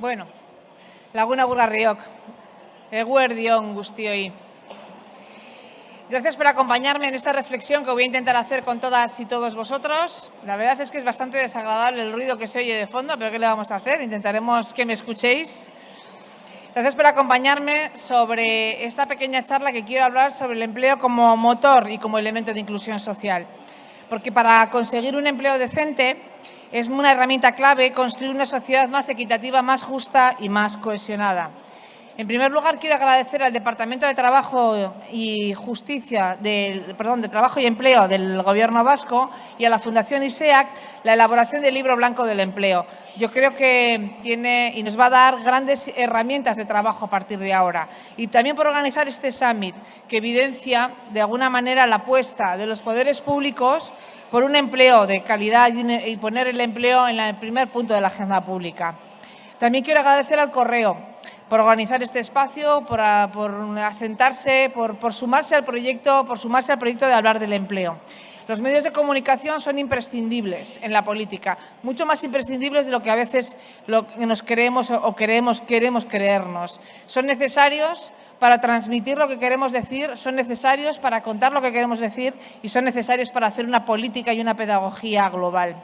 Bueno, Laguna Gurgarriok, eguerdion guztioi. Gracias por acompañarme en esta reflexión que voy a intentar hacer con todas y todos vosotros. La verdad es que es bastante desagradable el ruido que se oye de fondo, pero ¿qué le vamos a hacer? Intentaremos que me escuchéis. Gracias por acompañarme sobre esta pequeña charla que quiero hablar sobre el empleo como motor y como elemento de inclusión social. Porque para conseguir un empleo decente es una herramienta clave construir una sociedad más equitativa, más justa y más cohesionada. En primer lugar, quiero agradecer al Departamento de Trabajo y Trabajo y Empleo del Gobierno vasco y a la Fundación ISEAC la elaboración del Libro Blanco del Empleo. Yo creo que tiene y nos va a dar grandes herramientas de trabajo a partir de ahora. Y también por organizar este summit, que evidencia de alguna manera la apuesta de los poderes públicos por un empleo de calidad y poner el empleo en el primer punto de la agenda pública. También quiero agradecer al Correo por organizar este espacio, por asentarse, por sumarse al proyecto, de hablar del empleo. Los medios de comunicación son imprescindibles en la política, mucho más imprescindibles de lo que a veces nos creemos o queremos creernos. Son necesarios para transmitir lo que queremos decir, son necesarios para contar lo que queremos decir y son necesarios para hacer una política y una pedagogía global.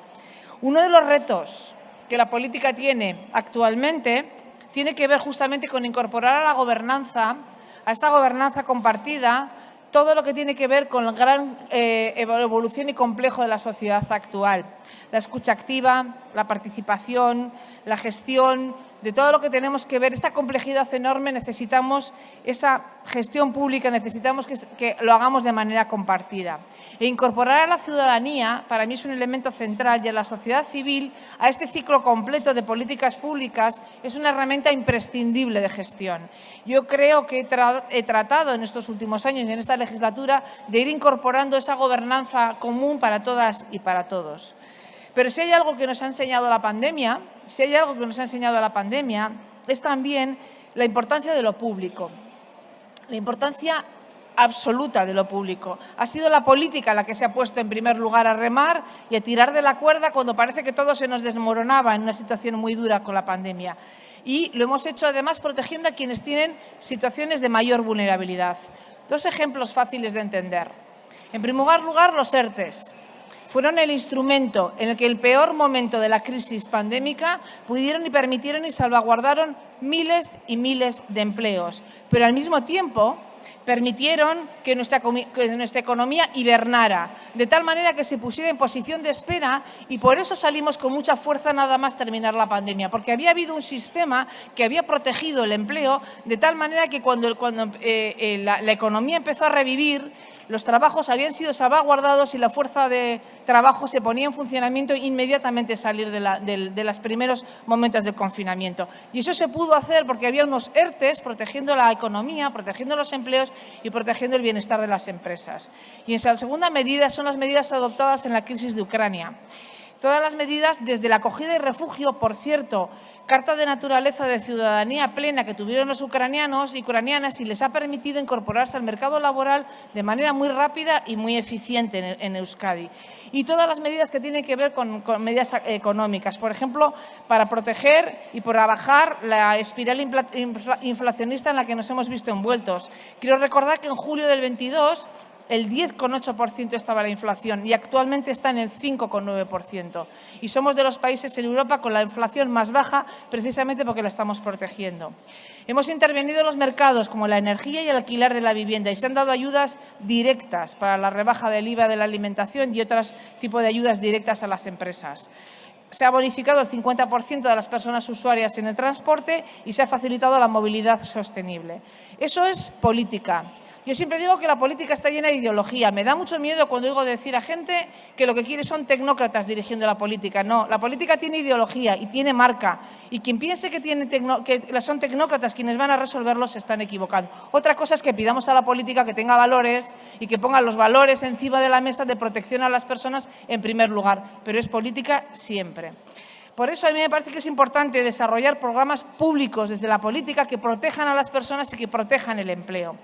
Uno de los retos que la política tiene actualmente tiene que ver justamente con incorporar a la gobernanza, a esta gobernanza compartida, todo lo que tiene que ver con la gran evolución y complejo de la sociedad actual. La escucha activa, la participación, la gestión, de todo lo que tenemos que ver, esta complejidad enorme, necesitamos esa gestión pública, necesitamos que lo hagamos de manera compartida. E incorporar a la ciudadanía, para mí es un elemento central, y a la sociedad civil, a este ciclo completo de políticas públicas, es una herramienta imprescindible de gestión. Yo creo que he tratado en estos últimos años y en esta legislatura de ir incorporando esa gobernanza común para todas y para todos. Pero si hay algo que nos ha enseñado la pandemia, es también la importancia de lo público, la importancia absoluta de lo público. Ha sido la política la que se ha puesto en primer lugar a remar y a tirar de la cuerda cuando parece que todo se nos desmoronaba en una situación muy dura con la pandemia. Y lo hemos hecho además protegiendo a quienes tienen situaciones de mayor vulnerabilidad. Dos ejemplos fáciles de entender. En primer lugar, los ERTEs. Fueron el instrumento en el que el peor momento de la crisis pandémica pudieron y permitieron y salvaguardaron miles y miles de empleos, pero al mismo tiempo permitieron que nuestra economía hibernara, de tal manera que se pusiera en posición de espera y por eso salimos con mucha fuerza nada más terminar la pandemia, porque había habido un sistema que había protegido el empleo de tal manera que cuando la economía empezó a revivir, los trabajos habían sido salvaguardados y la fuerza de trabajo se ponía en funcionamiento inmediatamente salir de los primeros momentos del confinamiento. Y eso se pudo hacer porque había unos ERTEs protegiendo la economía, protegiendo los empleos y protegiendo el bienestar de las empresas. Y esa segunda medida son las medidas adoptadas en la crisis de Ucrania. Todas las medidas, desde la acogida y refugio, por cierto, carta de naturaleza de ciudadanía plena que tuvieron los ucranianos y ucranianas y les ha permitido incorporarse al mercado laboral de manera muy rápida y muy eficiente en Euskadi. Y todas las medidas que tienen que ver con medidas económicas, por ejemplo, para proteger y para bajar la espiral inflacionista en la que nos hemos visto envueltos. Quiero recordar que en julio del 22 el 10,8% estaba la inflación y actualmente está en el 5,9%. Y somos de los países en Europa con la inflación más baja precisamente porque la estamos protegiendo. Hemos intervenido en los mercados como la energía y el alquiler de la vivienda y se han dado ayudas directas para la rebaja del IVA de la alimentación y otros tipos de ayudas directas a las empresas. Se ha bonificado el 50% de las personas usuarias en el transporte y se ha facilitado la movilidad sostenible. Eso es política. Yo siempre digo que la política está llena de ideología. Me da mucho miedo cuando oigo decir a gente que lo que quiere son tecnócratas dirigiendo la política. No, la política tiene ideología y tiene marca. Y quien piense que son tecnócratas quienes van a resolverlo se están equivocando. Otra cosa es que pidamos a la política que tenga valores y que ponga los valores encima de la mesa de protección a las personas en primer lugar. Pero es política siempre. Por eso a mí me parece que es importante desarrollar programas públicos desde la política que protejan a las personas y que protejan el empleo.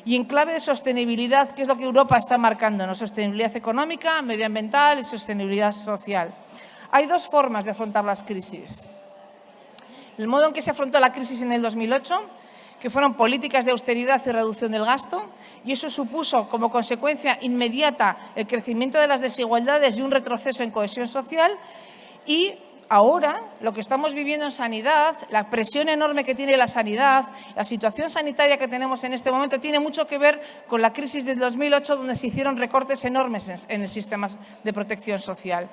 Y en clave de sostenibilidad, que es lo que Europa está marcándonos, sostenibilidad económica, medioambiental y sostenibilidad social. Hay dos formas de afrontar las crisis. el modo en que se afrontó la crisis en el 2008, que fueron políticas de austeridad y reducción del gasto, y eso supuso como consecuencia inmediata el crecimiento de las desigualdades y un retroceso en cohesión social. Y ahora, lo que estamos viviendo en sanidad, la presión enorme que tiene la sanidad, la situación sanitaria que tenemos en este momento, tiene mucho que ver con la crisis del 2008, donde se hicieron recortes enormes en el sistema de protección social.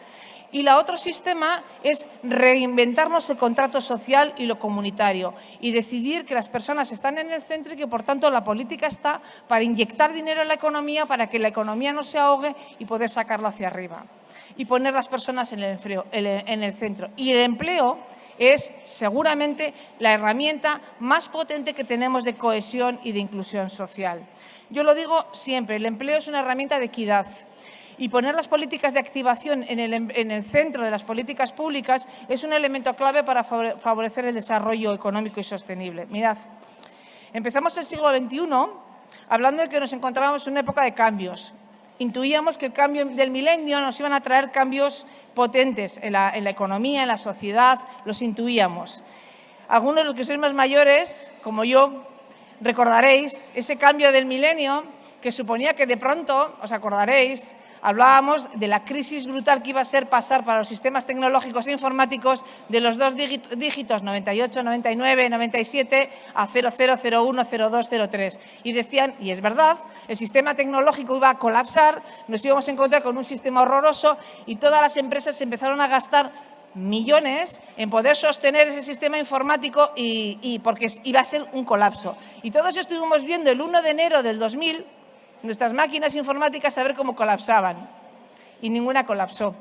Y el otro sistema es reinventarnos el contrato social y lo comunitario y decidir que las personas están en el centro y que, por tanto, la política está para inyectar dinero en la economía, para que la economía no se ahogue y poder sacarlo hacia arriba. Y poner las personas en el centro. Y el empleo es seguramente la herramienta más potente que tenemos de cohesión y de inclusión social. Yo lo digo siempre, el empleo es una herramienta de equidad. Y poner las políticas de activación en el centro de las políticas públicas es un elemento clave para favorecer el desarrollo económico y sostenible. Mirad, empezamos el siglo XXI hablando de que nos encontrábamos en una época de cambios. Intuíamos que el cambio del milenio nos iban a traer cambios potentes en la economía, en la sociedad, los intuíamos. Algunos de los que sois más mayores, como yo, recordaréis ese cambio del milenio que suponía que de pronto, os acordaréis, hablábamos de la crisis brutal que iba a ser pasar para los sistemas tecnológicos e informáticos de los 2 dígitos 98, 99, 97 a 0001, 02, 03. Y decían, y es verdad, el sistema tecnológico iba a colapsar, nos íbamos a encontrar con un sistema horroroso y todas las empresas empezaron a gastar millones en poder sostener ese sistema informático y porque iba a ser un colapso. Y todos estuvimos viendo el 1 de enero del 2000 nuestras máquinas informáticas a ver cómo colapsaban. Y ninguna colapsó.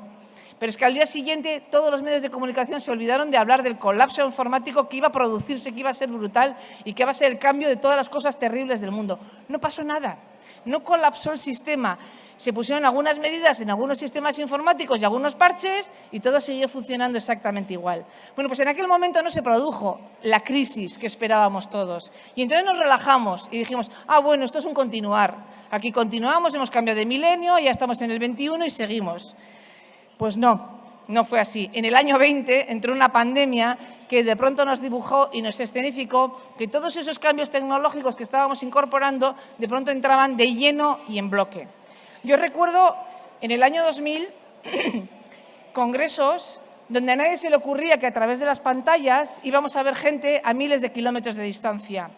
Pero es que al día siguiente todos los medios de comunicación se olvidaron de hablar del colapso informático que iba a producirse, que iba a ser brutal y que va a ser el cambio de todas las cosas terribles del mundo. No pasó nada. No colapsó el sistema. Se pusieron algunas medidas en algunos sistemas informáticos y algunos parches y todo siguió funcionando exactamente igual. Bueno, pues en aquel momento no se produjo la crisis que esperábamos todos. Y entonces nos relajamos y dijimos, bueno, esto es un continuar. Aquí continuamos, hemos cambiado de milenio, ya estamos en el 21 y seguimos. Pues no fue así. En el año 20 entró una pandemia que de pronto nos dibujó y nos escenificó que todos esos cambios tecnológicos que estábamos incorporando de pronto entraban de lleno y en bloque. Yo recuerdo en el año 2000 congresos donde a nadie se le ocurría que a través de las pantallas íbamos a ver gente a miles de kilómetros de distancia.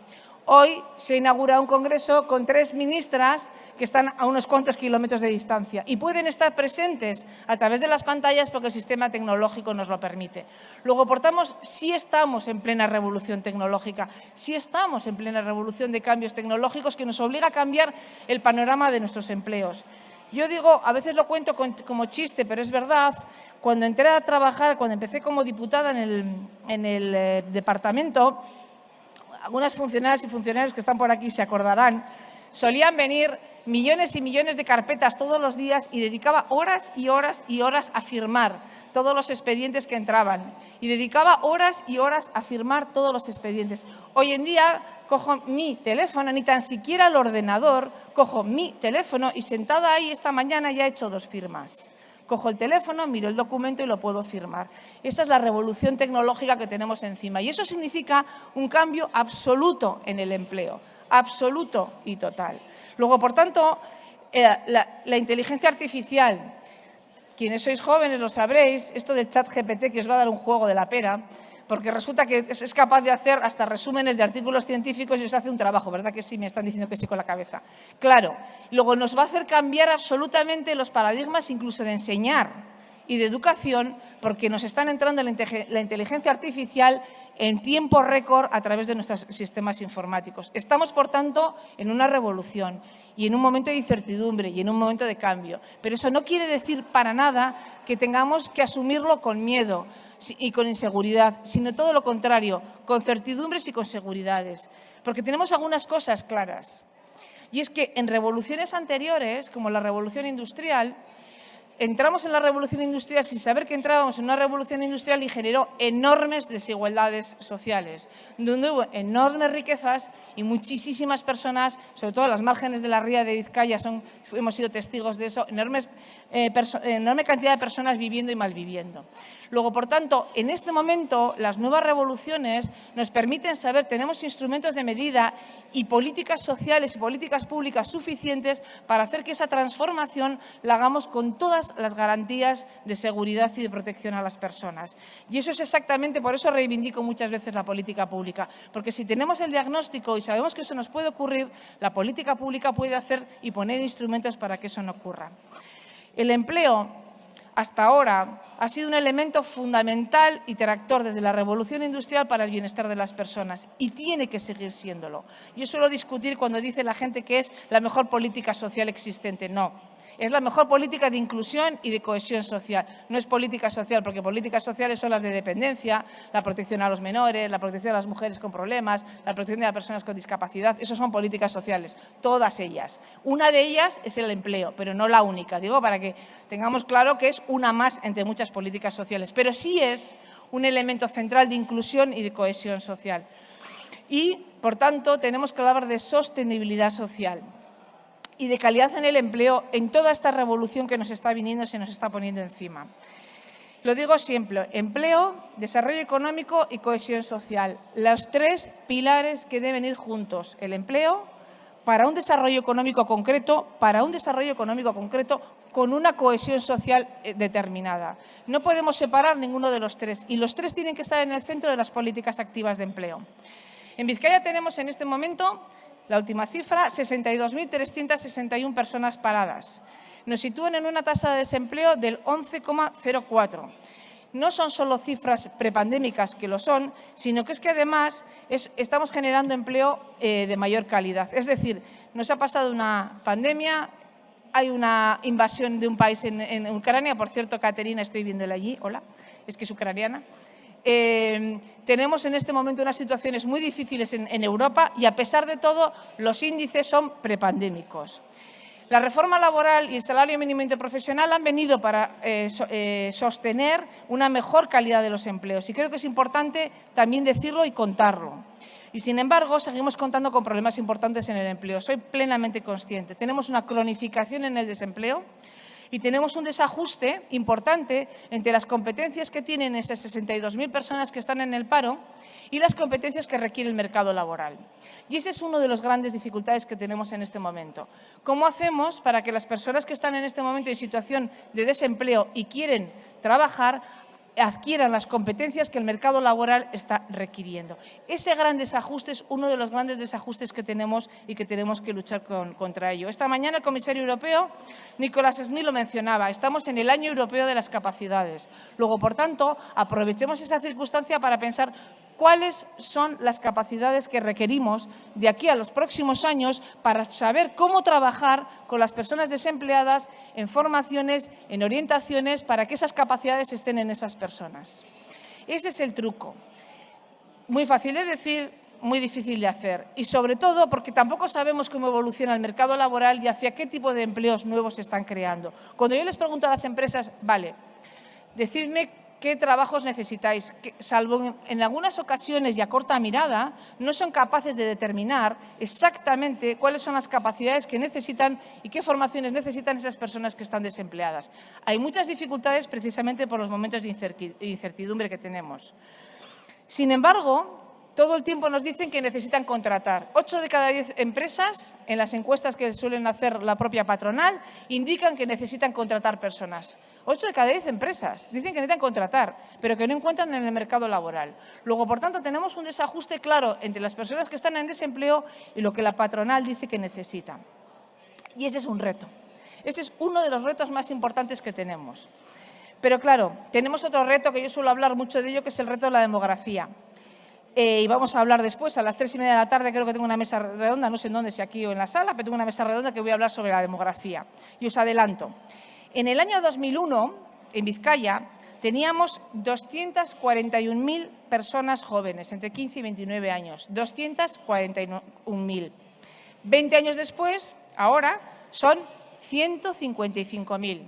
Hoy se inaugura un congreso con 3 ministras que están a unos cuantos kilómetros de distancia y pueden estar presentes a través de las pantallas porque el sistema tecnológico nos lo permite. Luego, por tanto, sí estamos en plena revolución tecnológica, sí estamos en plena revolución de cambios tecnológicos que nos obliga a cambiar el panorama de nuestros empleos. Yo digo, a veces lo cuento como chiste, pero es verdad, cuando entré a trabajar, cuando empecé como diputada en el departamento, algunas funcionarias y funcionarios que están por aquí se acordarán, solían venir millones y millones de carpetas todos los días y dedicaba horas y horas y horas a firmar todos los expedientes que entraban. Y dedicaba horas y horas a firmar todos los expedientes. Hoy en día cojo mi teléfono, ni tan siquiera el ordenador, cojo mi teléfono y sentada ahí esta mañana ya he hecho 2 firmas. Cojo el teléfono, miro el documento y lo puedo firmar. Esa es la revolución tecnológica que tenemos encima. Y eso significa un cambio absoluto en el empleo, absoluto y total. Luego, por tanto, la inteligencia artificial, quienes sois jóvenes lo sabréis, esto del ChatGPT que os va a dar un juego de la pera, porque resulta que es capaz de hacer hasta resúmenes de artículos científicos y os hace un trabajo, ¿verdad que sí? Me están diciendo que sí con la cabeza. Claro, luego nos va a hacer cambiar absolutamente los paradigmas incluso de enseñar y de educación, porque nos están entrando la inteligencia artificial en tiempo récord a través de nuestros sistemas informáticos. Estamos, por tanto, en una revolución y en un momento de incertidumbre y en un momento de cambio. Pero eso no quiere decir para nada que tengamos que asumirlo con miedo y con inseguridad, sino todo lo contrario, con certidumbres y con seguridades. Porque tenemos algunas cosas claras. Y es que en revoluciones anteriores, como la revolución industrial, entramos en la revolución industrial sin saber que entrábamos en una revolución industrial y generó enormes desigualdades sociales, donde hubo enormes riquezas y muchísimas personas, sobre todo a las márgenes de la ría de Vizcaya, hemos sido testigos de eso, enormes enorme cantidad de personas viviendo y malviviendo. Luego, por tanto, en este momento, las nuevas revoluciones nos permiten saber, tenemos instrumentos de medida y políticas sociales y políticas públicas suficientes para hacer que esa transformación la hagamos con todas las garantías de seguridad y de protección a las personas. Y eso es exactamente, por eso reivindico muchas veces la política pública, porque si tenemos el diagnóstico y sabemos que eso nos puede ocurrir, la política pública puede hacer y poner instrumentos para que eso no ocurra. El empleo, hasta ahora, ha sido un elemento fundamental y tractor desde la revolución industrial para el bienestar de las personas y tiene que seguir siéndolo. Yo suelo discutir cuando dice la gente que es la mejor política social existente. No. Es la mejor política de inclusión y de cohesión social. No es política social, porque políticas sociales son las de dependencia, la protección a los menores, la protección a las mujeres con problemas, la protección de las personas con discapacidad. Esas son políticas sociales, todas ellas. Una de ellas es el empleo, pero no la única. Digo, para que tengamos claro que es una más entre muchas políticas sociales, pero sí es un elemento central de inclusión y de cohesión social. Y, por tanto, tenemos que hablar de sostenibilidad social y de calidad en el empleo en toda esta revolución que nos está viniendo, se nos está poniendo encima. Lo digo siempre, empleo, desarrollo económico y cohesión social. Los tres pilares que deben ir juntos. El empleo para un desarrollo económico concreto, con una cohesión social determinada. No podemos separar ninguno de los tres y los tres tienen que estar en el centro de las políticas activas de empleo. En Vizcaya tenemos en este momento, la última cifra, 62.361 personas paradas. Nos sitúan en una tasa de desempleo del 11,04. No son solo cifras prepandémicas, que lo son, sino que es que además estamos generando empleo de mayor calidad. Es decir, nos ha pasado una pandemia, hay una invasión de un país en Ucrania. Por cierto, Caterina, estoy viéndola allí, hola, es que es ucraniana. Tenemos en este momento unas situaciones muy difíciles en Europa y, a pesar de todo, los índices son prepandémicos. La reforma laboral y el salario mínimo interprofesional han venido para sostener una mejor calidad de los empleos y creo que es importante también decirlo y contarlo. Y, sin embargo, seguimos contando con problemas importantes en el empleo. Soy plenamente consciente. Tenemos una cronificación en el desempleo y tenemos un desajuste importante entre las competencias que tienen esas 62.000 personas que están en el paro y las competencias que requiere el mercado laboral. Y ese es uno de las grandes dificultades que tenemos en este momento. ¿Cómo hacemos para que las personas que están en este momento en situación de desempleo y quieren trabajar adquieran las competencias que el mercado laboral está requiriendo? Ese gran desajuste es uno de los grandes desajustes que tenemos y que tenemos que luchar contra ello. Esta mañana el comisario europeo, Nicolas Schmit, lo mencionaba. Estamos en el Año Europeo de las Capacidades. Luego, por tanto, aprovechemos esa circunstancia para pensar cuáles son las capacidades que requerimos de aquí a los próximos años para saber cómo trabajar con las personas desempleadas en formaciones, en orientaciones, para que esas capacidades estén en esas personas. Ese es el truco. Muy fácil de decir, muy difícil de hacer. Y sobre todo porque tampoco sabemos cómo evoluciona el mercado laboral y hacia qué tipo de empleos nuevos se están creando. Cuando yo les pregunto a las empresas, vale, decidme ¿qué trabajos necesitáis? Que, salvo en algunas ocasiones y a corta mirada, no son capaces de determinar exactamente cuáles son las capacidades que necesitan y qué formaciones necesitan esas personas que están desempleadas. Hay muchas dificultades precisamente por los momentos de incertidumbre que tenemos. Sin embargo, todo el tiempo nos dicen que necesitan contratar. 8 de cada 10 empresas, en las encuestas que suelen hacer la propia patronal, indican que necesitan contratar personas. 8 de cada 10 empresas dicen que necesitan contratar, pero que no encuentran en el mercado laboral. Luego, por tanto, tenemos un desajuste claro entre las personas que están en desempleo y lo que la patronal dice que necesitan. Y ese es un reto. Ese es uno de los retos más importantes que tenemos. Pero, claro, tenemos otro reto que yo suelo hablar mucho de ello, que es el reto de la demografía. Y vamos a hablar después, a las 3:30 de la tarde, creo que tengo una mesa redonda, no sé en dónde, si aquí o en la sala, pero tengo una mesa redonda que voy a hablar sobre la demografía. Y os adelanto, en el año 2001, en Vizcaya, teníamos 241.000 personas jóvenes, entre 15 y 29 años. 241.000. 20 años después, ahora, son 155.000.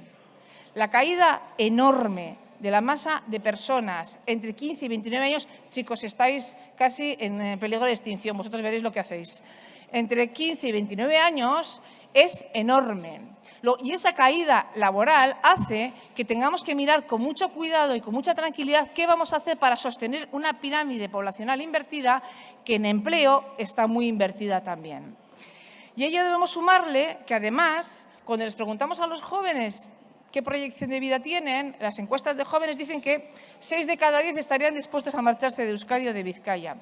La caída enorme de la masa de personas entre 15 y 29 años, chicos, estáis casi en peligro de extinción, vosotros veréis lo que hacéis. entre 15 y 29 años es enorme. Y esa caída laboral hace que tengamos que mirar con mucho cuidado y con mucha tranquilidad qué vamos a hacer para sostener una pirámide poblacional invertida que en empleo está muy invertida también. Y a ello debemos sumarle que, además, cuando les preguntamos a los jóvenes qué proyección de vida tienen, las encuestas de jóvenes dicen que 6 de cada 10 estarían dispuestos a marcharse de Euskadi o de Vizcaya,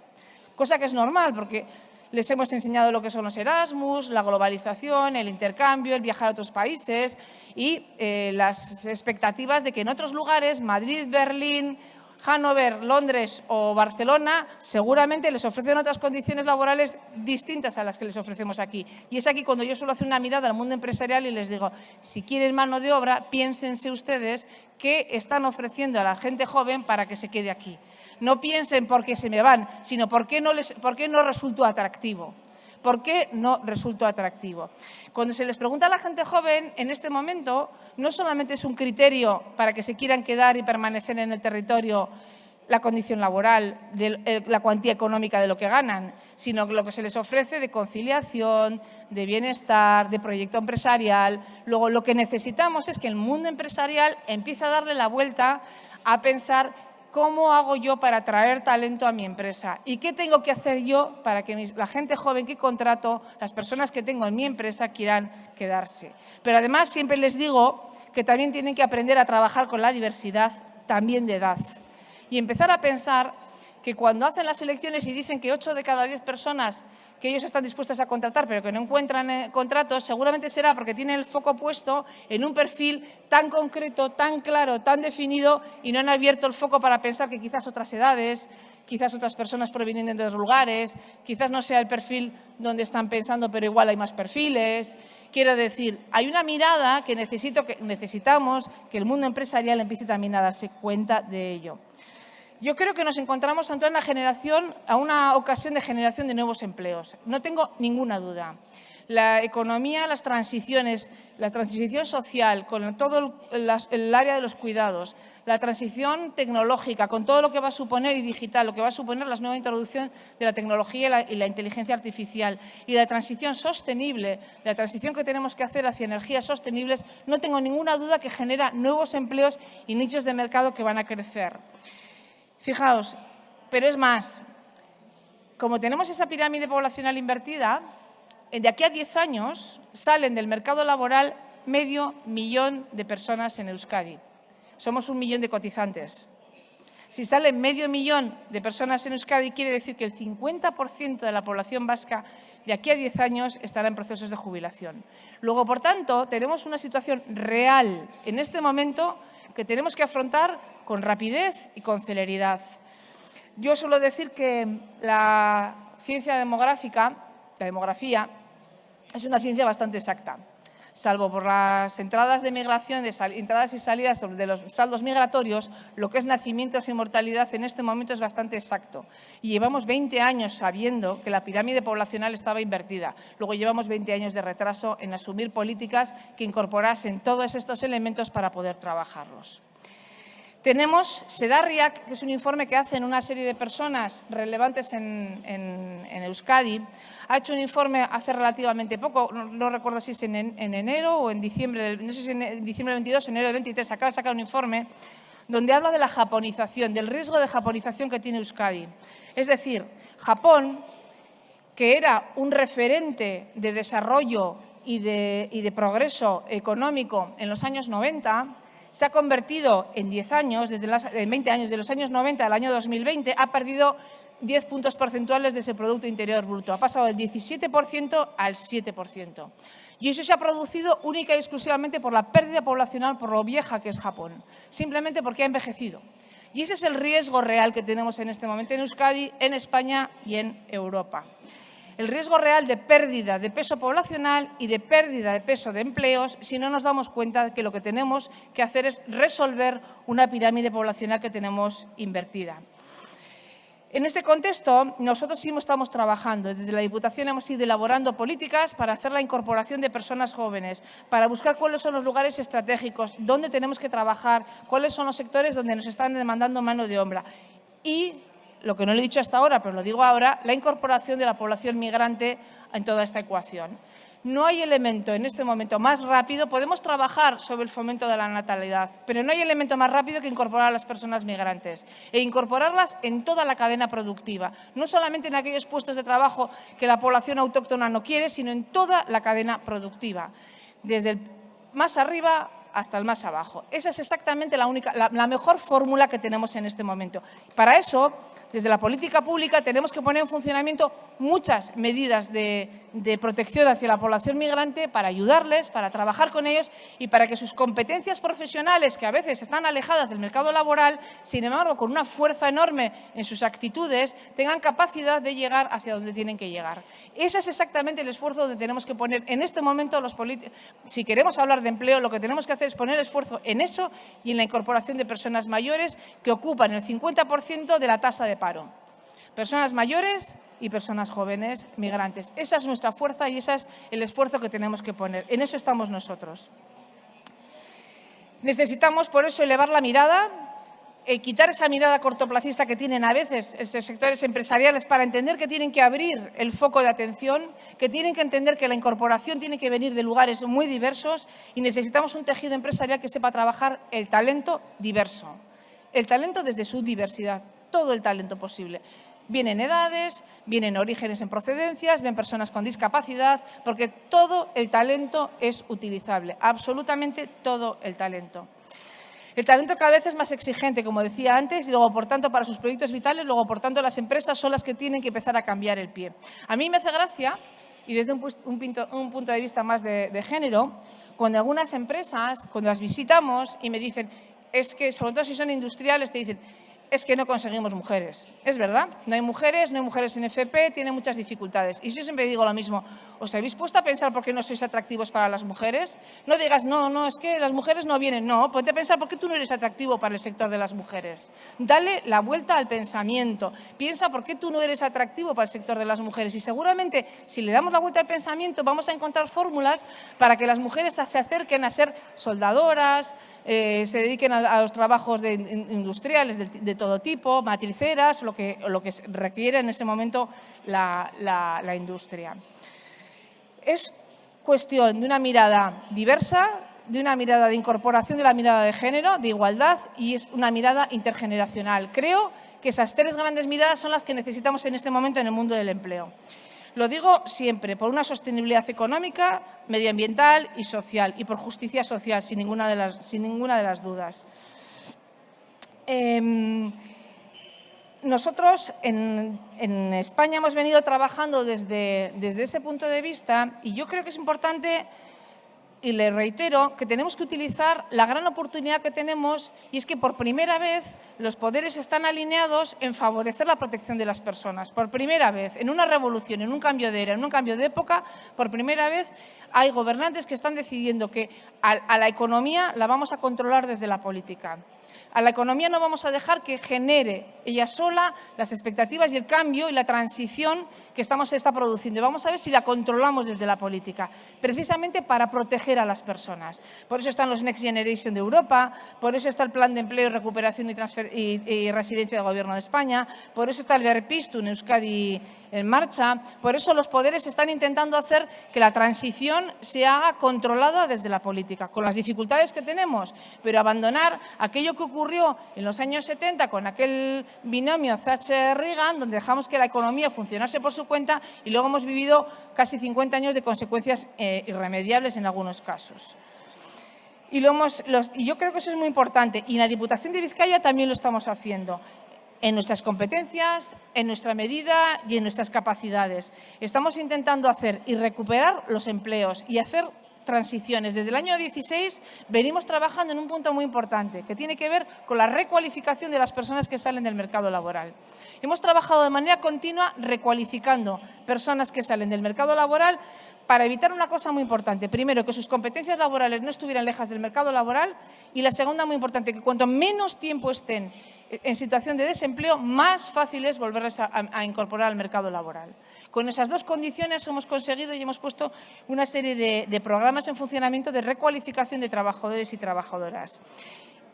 cosa que es normal porque les hemos enseñado lo que son los Erasmus, la globalización, el intercambio, el viajar a otros países y las expectativas de que en otros lugares, Madrid, Berlín, Hannover, Londres o Barcelona, seguramente les ofrecen otras condiciones laborales distintas a las que les ofrecemos aquí. Y es aquí cuando yo suelo hacer una mirada al mundo empresarial y les digo, si quieren mano de obra, piénsense ustedes qué están ofreciendo a la gente joven para que se quede aquí. No piensen por qué se me van, sino por qué no resulto atractivo. ¿Por qué no resultó atractivo? Cuando se les pregunta a la gente joven, en este momento, no solamente es un criterio para que se quieran quedar y permanecer en el territorio la condición laboral, la cuantía económica de lo que ganan, sino lo que se les ofrece de conciliación, de bienestar, de proyecto empresarial. Luego, lo que necesitamos es que el mundo empresarial empiece a darle la vuelta a pensar ¿cómo hago yo para atraer talento a mi empresa? ¿Y qué tengo que hacer yo para que la gente joven que contrato, las personas que tengo en mi empresa, quieran quedarse? Pero además siempre les digo que también tienen que aprender a trabajar con la diversidad también de edad. Y empezar a pensar que cuando hacen las elecciones y dicen que 8 de cada 10 personas que ellos están dispuestos a contratar pero que no encuentran contratos, seguramente será porque tienen el foco puesto en un perfil tan concreto, tan claro, tan definido y no han abierto el foco para pensar que quizás otras edades, quizás otras personas provenientes de otros lugares, quizás no sea el perfil donde están pensando, pero igual hay más perfiles. Quiero decir, hay una mirada que necesitamos que el mundo empresarial empiece también a darse cuenta de ello. Yo creo que nos encontramos ante una ocasión de generación de nuevos empleos. No tengo ninguna duda. La economía, las transiciones, la transición social con todo el área de los cuidados, la transición tecnológica con todo lo que va a suponer y digital, lo que va a suponer la nueva introducción de la tecnología y la inteligencia artificial y la transición sostenible, la transición que tenemos que hacer hacia energías sostenibles, no tengo ninguna duda que genera nuevos empleos y nichos de mercado que van a crecer. Fijaos, pero es más, como tenemos esa pirámide poblacional invertida, de aquí a 10 años salen del mercado laboral 500.000 de personas en Euskadi. Somos 1 millón de cotizantes. Si salen 500.000 de personas en Euskadi, quiere decir que el 50% de la población vasca de aquí a 10 años estará en procesos de jubilación. Luego, por tanto, tenemos una situación real en este momento que tenemos que afrontar con rapidez y con celeridad. Yo suelo decir que la ciencia demográfica, la demografía, es una ciencia bastante exacta, salvo por las entradas de migración, entradas y salidas de los saldos migratorios, lo que es nacimientos y mortalidad en este momento es bastante exacto. Y llevamos 20 años sabiendo que la pirámide poblacional estaba invertida. Luego llevamos 20 años de retraso en asumir políticas que incorporasen todos estos elementos para poder trabajarlos. Tenemos Sedarriak, que es un informe que hacen una serie de personas relevantes en Euskadi. Ha hecho un informe hace relativamente poco, no recuerdo si es en enero o en diciembre, no sé si en diciembre del 22 o enero del 23, acaba de sacar un informe donde habla de la japonización, del riesgo de japonización que tiene Euskadi. Es decir, Japón, que era un referente de desarrollo y de progreso económico en los años 90, se ha convertido en 10 años, en 20 años, de los años 90 al año 2020, ha perdido 10 puntos porcentuales de ese Producto Interior Bruto. Ha pasado del 17% al 7%. Y eso se ha producido única y exclusivamente por la pérdida poblacional, por lo vieja que es Japón, simplemente porque ha envejecido. Y ese es el riesgo real que tenemos en este momento en Euskadi, en España y en Europa. El riesgo real de pérdida de peso poblacional y de pérdida de peso de empleos si no nos damos cuenta de que lo que tenemos que hacer es resolver una pirámide poblacional que tenemos invertida. En este contexto, nosotros sí estamos trabajando. Desde la Diputación hemos ido elaborando políticas para hacer la incorporación de personas jóvenes, para buscar cuáles son los lugares estratégicos, dónde tenemos que trabajar, cuáles son los sectores donde nos están demandando mano de obra. Y lo que no le he dicho hasta ahora, pero lo digo ahora, la incorporación de la población migrante en toda esta ecuación. No hay elemento en este momento más rápido, podemos trabajar sobre el fomento de la natalidad, pero no hay elemento más rápido que incorporar a las personas migrantes e incorporarlas en toda la cadena productiva, no solamente en aquellos puestos de trabajo que la población autóctona no quiere, sino en toda la cadena productiva, desde el más arriba hasta el más abajo. Esa es exactamente la mejor fórmula que tenemos en este momento. Para eso, desde la política pública tenemos que poner en funcionamiento muchas medidas de protección hacia la población migrante para ayudarles, para trabajar con ellos y para que sus competencias profesionales, que a veces están alejadas del mercado laboral, sin embargo, con una fuerza enorme en sus actitudes, tengan capacidad de llegar hacia donde tienen que llegar. Ese es exactamente el esfuerzo donde tenemos que poner en este momento los políticos. Si queremos hablar de empleo, lo que tenemos que hacer es poner esfuerzo en eso y en la incorporación de personas mayores que ocupan el 50% de la tasa de paro. Personas mayores y personas jóvenes migrantes. Esa es nuestra fuerza y ese es el esfuerzo que tenemos que poner. En eso estamos nosotros. Necesitamos, por eso, elevar la mirada, quitar esa mirada cortoplacista que tienen a veces los sectores empresariales para entender que tienen que abrir el foco de atención, que tienen que entender que la incorporación tiene que venir de lugares muy diversos y necesitamos un tejido empresarial que sepa trabajar el talento diverso. El talento desde su diversidad, todo el talento posible. Vienen edades, vienen orígenes en procedencias, ven personas con discapacidad, porque todo el talento es utilizable, absolutamente todo el talento. El talento cada vez es más exigente, como decía antes, y luego, por tanto, para sus proyectos vitales, luego, por tanto, las empresas son las que tienen que empezar a cambiar el pie. A mí me hace gracia, y desde un punto de vista más de género, cuando algunas empresas, cuando las visitamos y me dicen, es que, sobre todo si son industriales, te dicen, es que no conseguimos mujeres. Es verdad, no hay mujeres en FP, tienen muchas dificultades. Y yo siempre digo lo mismo, ¿os habéis puesto a pensar por qué no sois atractivos para las mujeres? No digas, no, es que las mujeres no vienen. No, ponte a pensar por qué tú no eres atractivo para el sector de las mujeres. Dale la vuelta al pensamiento. Piensa por qué tú no eres atractivo para el sector de las mujeres. Y seguramente, si le damos la vuelta al pensamiento, vamos a encontrar fórmulas para que las mujeres se acerquen a ser soldadoras, se dediquen a los trabajos industriales de todo tipo, matriceras, lo que requiere en ese momento la industria. Es cuestión de una mirada diversa, de una mirada de incorporación de la mirada de género, de igualdad, y es una mirada intergeneracional. Creo que esas tres grandes miradas son las que necesitamos en este momento en el mundo del empleo. Lo digo siempre, por una sostenibilidad económica, medioambiental y social, y por justicia social, sin ninguna de las dudas. Nosotros en España hemos venido trabajando desde ese punto de vista y yo creo que es importante, y le reitero, que tenemos que utilizar la gran oportunidad que tenemos y es que por primera vez los poderes están alineados en favorecer la protección de las personas. Por primera vez, en una revolución, en un cambio de era, en un cambio de época, por primera vez hay gobernantes que están decidiendo que a la economía la vamos a controlar desde la política. A la economía no vamos a dejar que genere ella sola las expectativas y el cambio y la transición que se está produciendo. Y vamos a ver si la controlamos desde la política, precisamente para proteger a las personas. Por eso están los Next Generation de Europa, por eso está el Plan de Empleo, Recuperación y Resiliencia del Gobierno de España, por eso está el Berpiztu en Euskadi en marcha, por eso los poderes están intentando hacer que la transición se haga controlada desde la política, con las dificultades que tenemos, pero abandonar aquello que ocurrió en los años 70 con aquel binomio Thatcher-Reagan, donde dejamos que la economía funcionase por su cuenta y luego hemos vivido casi 50 años de consecuencias irremediables en algunos casos. Y yo creo que eso es muy importante y en la Diputación de Vizcaya también lo estamos haciendo. En nuestras competencias, en nuestra medida y en nuestras capacidades. Estamos intentando hacer y recuperar los empleos y hacer transiciones. Desde el año 16 venimos trabajando en un punto muy importante que tiene que ver con la recualificación de las personas que salen del mercado laboral. Hemos trabajado de manera continua recualificando personas que salen del mercado laboral para evitar una cosa muy importante. Primero, que sus competencias laborales no estuvieran lejas del mercado laboral y la segunda, muy importante, que cuanto menos tiempo estén en situación de desempleo, más fácil es volverles a incorporar al mercado laboral. Con esas dos condiciones hemos conseguido y hemos puesto una serie de programas en funcionamiento de recualificación de trabajadores y trabajadoras.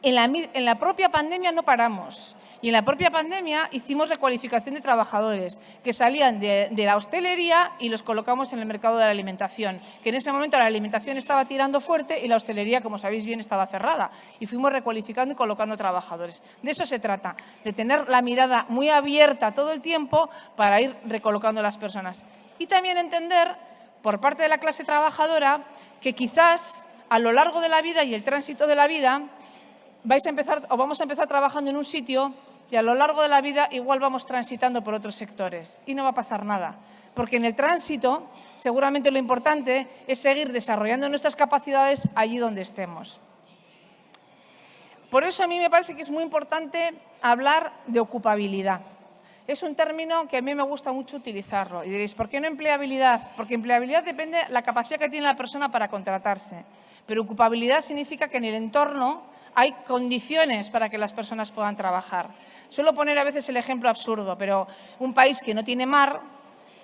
En la propia pandemia no paramos. Y en la propia pandemia hicimos recualificación de trabajadores que salían de la hostelería y los colocamos en el mercado de la alimentación, que en ese momento la alimentación estaba tirando fuerte y la hostelería, como sabéis bien, estaba cerrada. Y fuimos recualificando y colocando trabajadores. De eso se trata, de tener la mirada muy abierta todo el tiempo para ir recolocando a las personas. Y también entender, por parte de la clase trabajadora, que quizás a lo largo de la vida y el tránsito de la vida vamos a empezar trabajando en un sitio y a lo largo de la vida igual vamos transitando por otros sectores y no va a pasar nada, porque en el tránsito seguramente lo importante es seguir desarrollando nuestras capacidades allí donde estemos. Por eso a mí me parece que es muy importante hablar de ocupabilidad. Es un término que a mí me gusta mucho utilizarlo. Y diréis, ¿por qué no empleabilidad? Porque empleabilidad depende de la capacidad que tiene la persona para contratarse. Pero ocupabilidad significa que en el entorno hay condiciones para que las personas puedan trabajar. Suelo poner a veces el ejemplo absurdo, pero un país que no tiene mar,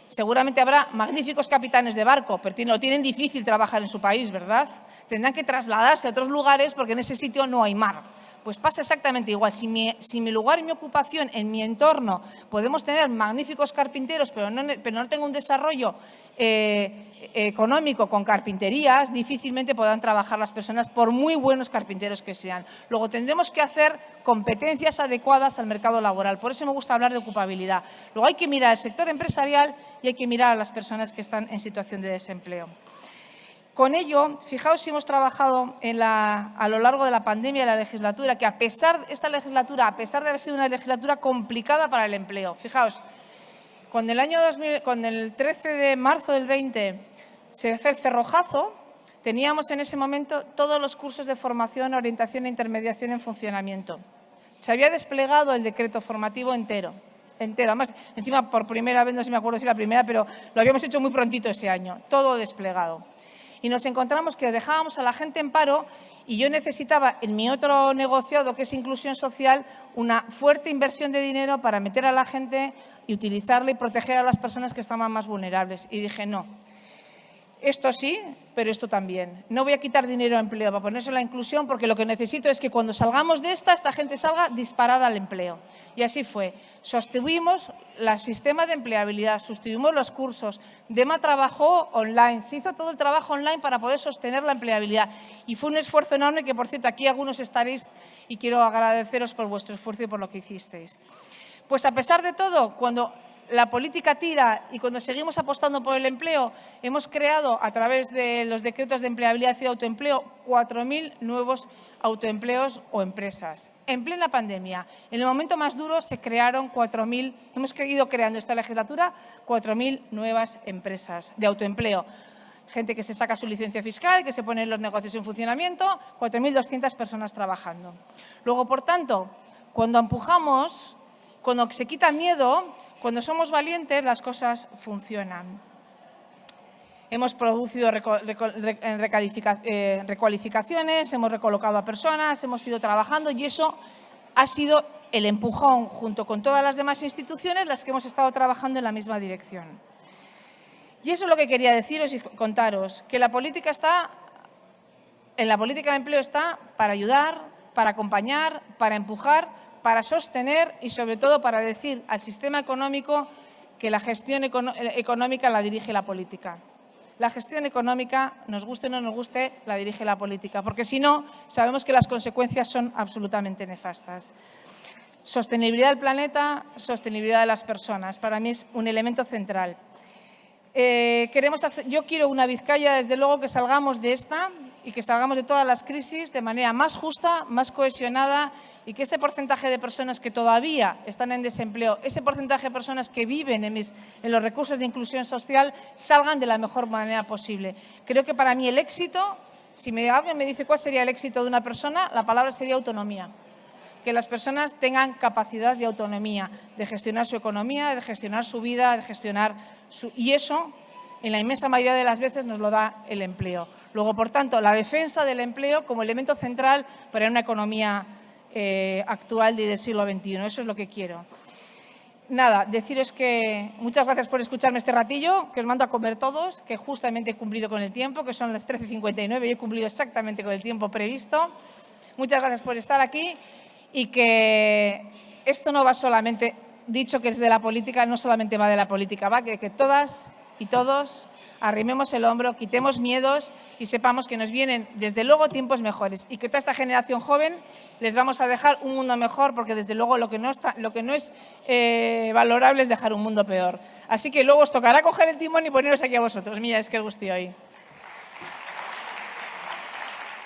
seguramente habrá magníficos capitanes de barco, pero lo tienen difícil trabajar en su país, ¿verdad? Tendrán que trasladarse a otros lugares porque en ese sitio no hay mar. Pues pasa exactamente igual. Si mi lugar y mi ocupación en mi entorno podemos tener magníficos carpinteros, pero no tengo un desarrollo económico con carpinterías, difícilmente podrán trabajar las personas por muy buenos carpinteros que sean. Luego tendremos que hacer competencias adecuadas al mercado laboral. Por eso me gusta hablar de ocupabilidad. Luego hay que mirar al sector empresarial y hay que mirar a las personas que están en situación de desempleo. Con ello, fijaos si hemos trabajado a lo largo de la pandemia de la legislatura, que esta legislatura, a pesar de haber sido una legislatura complicada para el empleo, fijaos, cuando el 13 de marzo del 20 se hace el cerrojazo, teníamos en ese momento todos los cursos de formación, orientación e intermediación en funcionamiento. Se había desplegado el decreto formativo entero. Además, encima por primera vez, no sé si me acuerdo si la primera, pero lo habíamos hecho muy prontito ese año, todo desplegado. Y nos encontramos que dejábamos a la gente en paro y yo necesitaba en mi otro negociado, que es inclusión social, una fuerte inversión de dinero para meter a la gente y utilizarla y proteger a las personas que estaban más vulnerables. Y dije, no, esto sí, pero esto también. No voy a quitar dinero a empleo para ponerse en la inclusión porque lo que necesito es que cuando salgamos de esta gente salga disparada al empleo. Y así fue. Sostuvimos el sistema de empleabilidad, sostuvimos los cursos. DEMA trabajó online, se hizo todo el trabajo online para poder sostener la empleabilidad. Y fue un esfuerzo enorme que, por cierto, aquí algunos estaréis y quiero agradeceros por vuestro esfuerzo y por lo que hicisteis. Pues a pesar de todo, cuando la política tira y cuando seguimos apostando por el empleo, hemos creado a través de los decretos de empleabilidad y de autoempleo 4.000 nuevos autoempleos o empresas. En plena pandemia, en el momento más duro, se crearon 4.000, hemos ido creando esta legislatura 4.000 nuevas empresas de autoempleo. Gente que se saca su licencia fiscal, que se ponen los negocios en funcionamiento, 4.200 personas trabajando. Luego, por tanto, cuando empujamos, cuando se quita miedo, cuando somos valientes, las cosas funcionan. Hemos producido recualificaciones, hemos recolocado a personas, hemos ido trabajando y eso ha sido el empujón, junto con todas las demás instituciones, las que hemos estado trabajando en la misma dirección. Y eso es lo que quería deciros y contaros, que la política de empleo está para ayudar, para acompañar, para empujar, para sostener y, sobre todo, para decir al sistema económico que la gestión económica la dirige la política. La gestión económica, nos guste o no nos guste, la dirige la política, porque si no, sabemos que las consecuencias son absolutamente nefastas. Sostenibilidad del planeta, sostenibilidad de las personas, para mí es un elemento central. Yo quiero una Vizcaya, desde luego, que salgamos de esta y que salgamos de todas las crisis de manera más justa, más cohesionada y que ese porcentaje de personas que todavía están en desempleo, ese porcentaje de personas que viven en los recursos de inclusión social, salgan de la mejor manera posible. Creo que para mí el éxito, si alguien me dice cuál sería el éxito de una persona, la palabra sería autonomía. Que las personas tengan capacidad de autonomía, de gestionar su economía, de gestionar su vida, de gestionar y eso, en la inmensa mayoría de las veces, nos lo da el empleo. Luego, por tanto, la defensa del empleo como elemento central para una economía actual del siglo XXI. Eso es lo que quiero. Nada, deciros que muchas gracias por escucharme este ratillo, que os mando a comer todos, que justamente he cumplido con el tiempo, que son las 13:59 y he cumplido exactamente con el tiempo previsto. Muchas gracias por estar aquí y que esto no va solamente, dicho que es de la política, no solamente va de la política, va que todas y todos arrimemos el hombro, quitemos miedos y sepamos que nos vienen, desde luego, tiempos mejores y que toda esta generación joven les vamos a dejar un mundo mejor, porque desde luego lo que no es valorable es dejar un mundo peor. Así que luego os tocará coger el timón y poneros aquí a vosotros. Mira, es que el gustío ahí.